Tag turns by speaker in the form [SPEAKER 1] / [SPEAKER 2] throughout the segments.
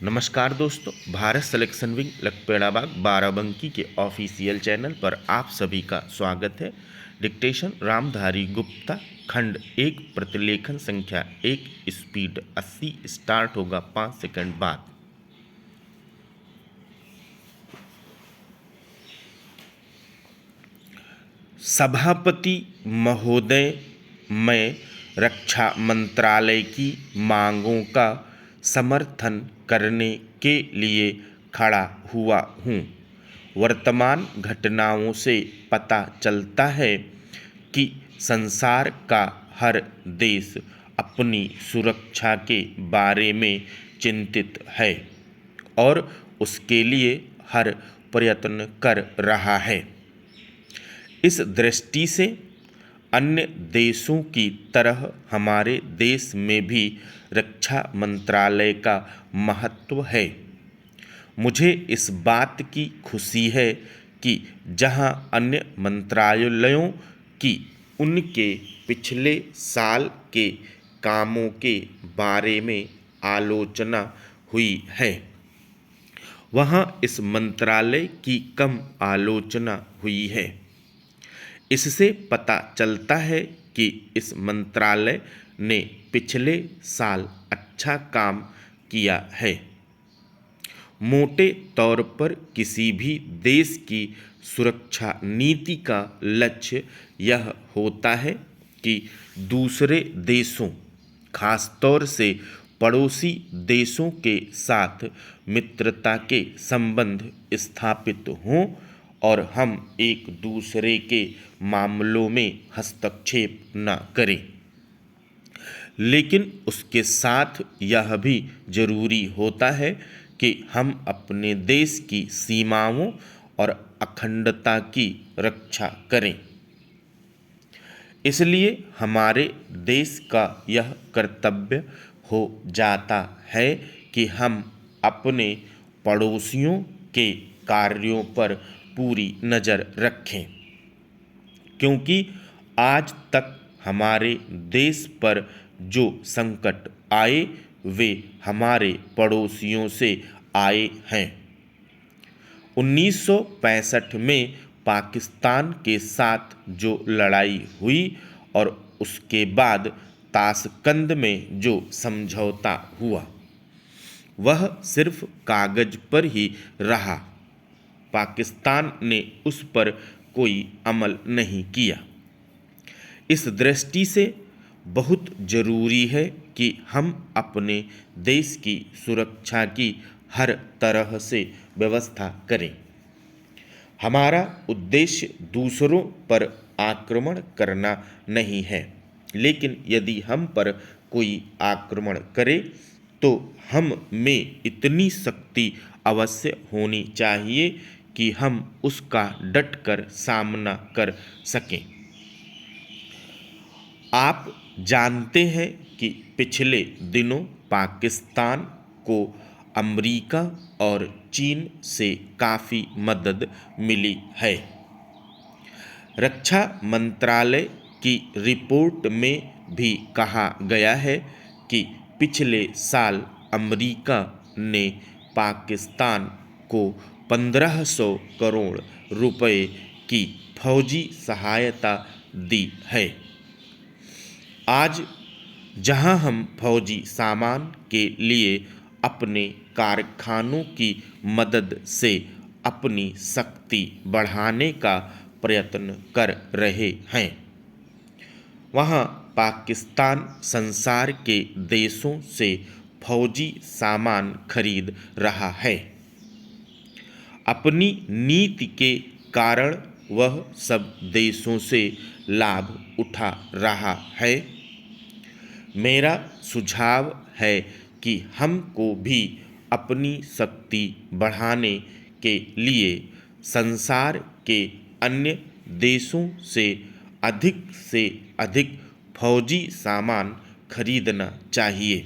[SPEAKER 1] नमस्कार दोस्तों, Bharat selection wing Lakhperabagh Barabanki के ऑफिशियल चैनल पर आप सभी का स्वागत है। डिक्टेशन रामधारी गुप्ता, खंड 1, प्रतिलेखन संख्या 1, स्पीड 80। स्टार्ट होगा 5 सेकंड बाद। सभापति महोदय, मैं रक्षा मंत्रालय की मांगों का समर्थन करने के लिए खड़ा हुआ हूँ। वर्तमान घटनाओं से पता चलता है कि संसार का हर देश अपनी सुरक्षा के बारे में चिंतित है और उसके लिए हर प्रयत्न कर रहा है। इस दृष्टि से अन्य देशों की तरह हमारे देश में भी रक्षा मंत्रालय का महत्व है। मुझे इस बात की खुशी है कि जहां अन्य मंत्रालयों की उनके पिछले साल के कामों के बारे में आलोचना हुई है, वहां इस मंत्रालय की कम आलोचना हुई है। इससे पता चलता है कि इस मंत्रालय ने पिछले साल अच्छा काम किया है। मोटे तौर पर किसी भी देश की सुरक्षा नीति का लक्ष्य यह होता है कि दूसरे देशों, खासतौर से पड़ोसी देशों के साथ मित्रता के संबंध स्थापित हों और हम एक दूसरे के मामलों में हस्तक्षेप न करें। लेकिन उसके साथ यह भी जरूरी होता है कि हम अपने देश की सीमाओं और अखंडता की रक्षा करें। इसलिए हमारे देश का यह कर्तव्य हो जाता है कि हम अपने पड़ोसियों के कार्यों पर पूरी नज़र रखें, क्योंकि आज तक हमारे देश पर जो संकट आए वे हमारे पड़ोसियों से आए हैं। 1965 में पाकिस्तान के साथ जो लड़ाई हुई और उसके बाद ताशकंद में जो समझौता हुआ, वह सिर्फ कागज पर ही रहा। पाकिस्तान ने उस पर कोई अमल नहीं किया। इस दृष्टि से बहुत जरूरी है कि हम अपने देश की सुरक्षा की हर तरह से व्यवस्था करें। हमारा उद्देश्य दूसरों पर आक्रमण करना नहीं है, लेकिन यदि हम पर कोई आक्रमण करे तो हम में इतनी शक्ति अवश्य होनी चाहिए कि हम उसका डटकर सामना कर सकें। आप जानते हैं कि पिछले दिनों पाकिस्तान को अमेरिका और चीन से काफ़ी मदद मिली है। रक्षा मंत्रालय की रिपोर्ट में भी कहा गया है कि पिछले साल अमेरिका ने पाकिस्तान को 1500 करोड़ रुपए की फौजी सहायता दी है। आज जहां हम फौजी सामान के लिए अपने कारखानों की मदद से अपनी शक्ति बढ़ाने का प्रयत्न कर रहे हैं, वहां पाकिस्तान संसार के देशों से फौजी सामान खरीद रहा है। अपनी नीति के कारण वह सब देशों से लाभ उठा रहा है। मेरा सुझाव है कि हमको भी अपनी शक्ति बढ़ाने के लिए संसार के अन्य देशों से अधिक फौजी सामान खरीदना चाहिए।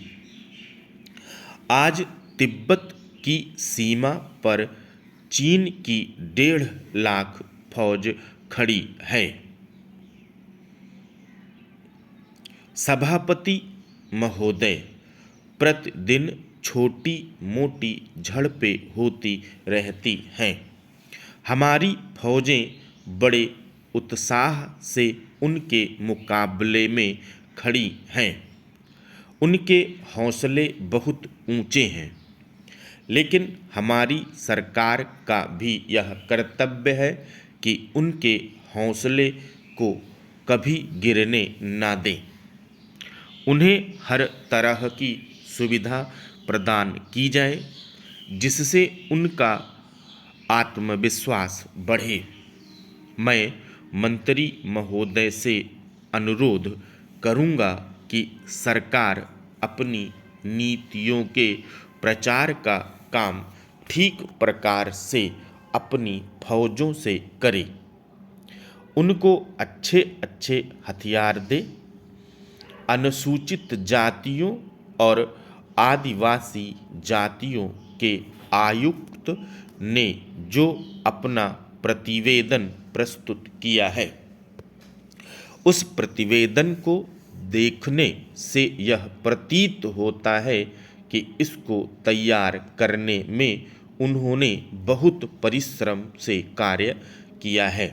[SPEAKER 1] आज तिब्बत की सीमा पर चीन की 1.5 लाख फौज खड़ी है। सभापति महोदय, प्रतिदिन छोटी मोटी झड़पें होती रहती हैं। हमारी फौजें बड़े उत्साह से उनके मुकाबले में खड़ी हैं। उनके हौसले बहुत ऊंचे हैं, लेकिन हमारी सरकार का भी यह कर्तव्य है कि उनके हौसले को कभी गिरने ना दें। उन्हें हर तरह की सुविधा प्रदान की जाए, जिससे उनका आत्मविश्वास बढ़े। मैं मंत्री महोदय से अनुरोध करूंगा कि सरकार अपनी नीतियों के प्रचार का काम ठीक प्रकार से अपनी फौजों से करे। उनको अच्छे अच्छे हथियार दे। अनुसूचित जातियों और आदिवासी जातियों के आयुक्त ने जो अपना प्रतिवेदन प्रस्तुत किया है, उस प्रतिवेदन को देखने से यह प्रतीत होता है कि इसको तैयार करने में उन्होंने बहुत परिश्रम से कार्य किया है।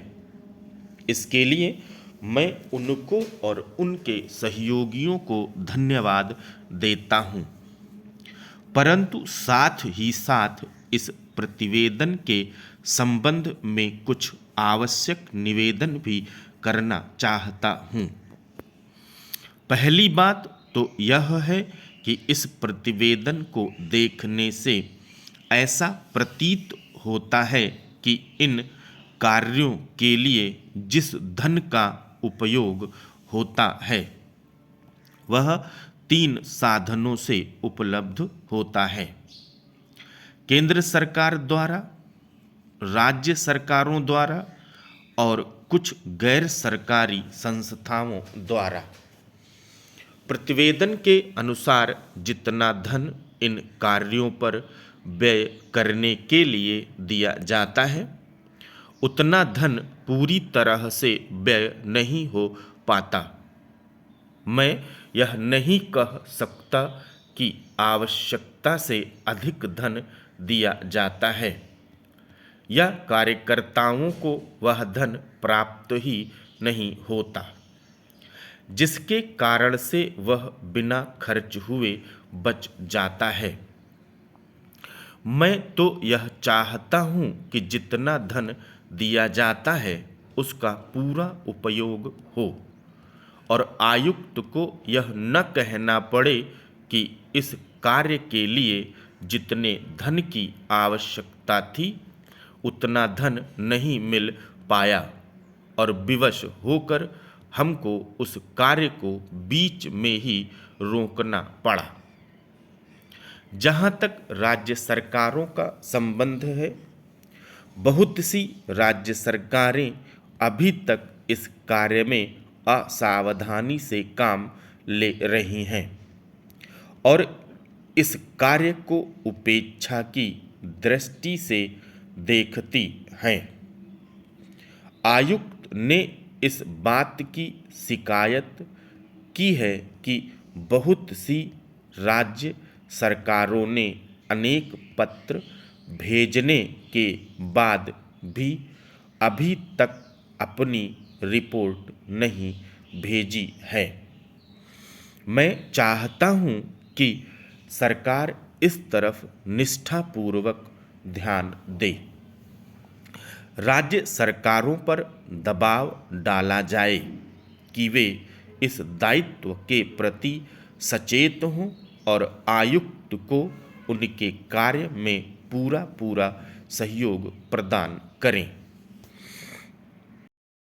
[SPEAKER 1] इसके लिए मैं उनको और उनके सहयोगियों को धन्यवाद देता हूँ, परंतु साथ ही साथ इस प्रतिवेदन के संबंध में कुछ आवश्यक निवेदन भी करना चाहता हूँ। पहली बात तो यह है कि इस प्रतिवेदन को देखने से ऐसा प्रतीत होता है कि इन कार्यों के लिए जिस धन का उपयोग होता है वह 3 साधनों से उपलब्ध होता है: केंद्र सरकार द्वारा, राज्य सरकारों द्वारा और कुछ गैर सरकारी संस्थाओं द्वारा। प्रतिवेदन के अनुसार जितना धन इन कार्यों पर व्यय करने के लिए दिया जाता है, उतना धन पूरी तरह से व्यय नहीं हो पाता। मैं यह नहीं कह सकता कि आवश्यकता से अधिक धन दिया जाता है या कार्यकर्ताओं को वह धन प्राप्त ही नहीं होता, जिसके कारण से वह बिना खर्च हुए बच जाता है। मैं तो यह चाहता हूँ कि जितना धन दिया जाता है उसका पूरा उपयोग हो और आयुक्त को यह न कहना पड़े कि इस कार्य के लिए जितने धन की आवश्यकता थी उतना धन नहीं मिल पाया और विवश होकर हमको उस कार्य को बीच में ही रोकना पड़ा। जहाँ तक राज्य सरकारों का संबंध है, बहुत सी राज्य सरकारें अभी तक इस कार्य में असावधानी से काम ले रही हैं और इस कार्य को उपेक्षा की दृष्टि से देखती हैं। आयुक्त ने इस बात की शिकायत की है कि बहुत सी राज्य सरकारों ने अनेक पत्र भेजने के बाद भी अभी तक अपनी रिपोर्ट नहीं भेजी है। मैं चाहता हूँ कि सरकार इस तरफ निष्ठापूर्वक ध्यान दे। राज्य सरकारों पर दबाव डाला जाए कि वे इस दायित्व के प्रति सचेत हों और आयुक्त को उनके कार्य में पूरा सहयोग प्रदान करें।